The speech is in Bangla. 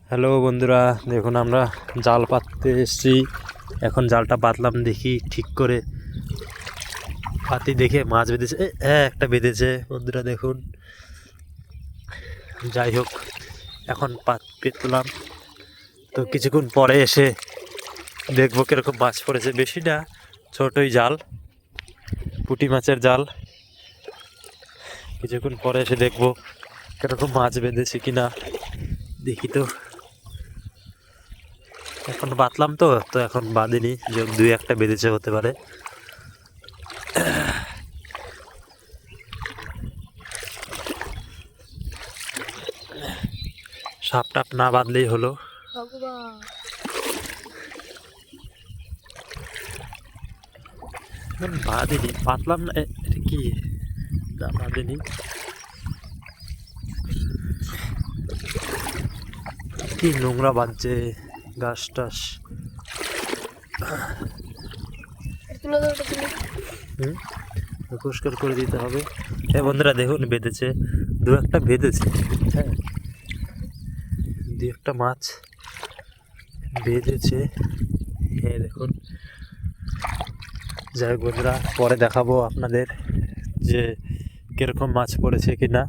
হ্যালো বন্ধুরা, দেখুন আমরা জাল পাততে এসেছি। এখন জালটা পাতলাম, দেখি ঠিক করে পাতি দেখে মাছ বেঁধেছে। হ্যাঁ, একটা বেঁধেছে বন্ধুরা, দেখুন। যাই হোক, এখন পেতলাম তো কিছুক্ষণ পরে এসে দেখবো কিরকম মাছ পড়েছে। বেশি না, ছোটই জাল, পুঁটি মাছের জাল। কিছুক্ষণ পরে এসে দেখবো কিরকম মাছ বেঁধেছে কিনা, দেখি তো। এখন বাতলাম তো এখন বাঁধিনি, যে দুই একটা বেঁধেছে, হতে পারে। সাপ টাপ না বাঁধলেই হলো। বাঁধিনি, পাতলাম না। এটা কি? না, বাঁধিনি। কি নোংরা বাজছে ঘাস টাস। পরিষ্কার করে দিতে হবে। হ্যাঁ বন্ধুরা, দেখুন বেঁধেছে, দু একটা বেঁধেছে। হ্যাঁ, দু একটা মাছ বেঁধেছে। হ্যাঁ দেখুন। যাই হোক বন্ধুরা, পরে দেখাবো আপনাদের যে কিরকম মাছ পড়েছে কিনা।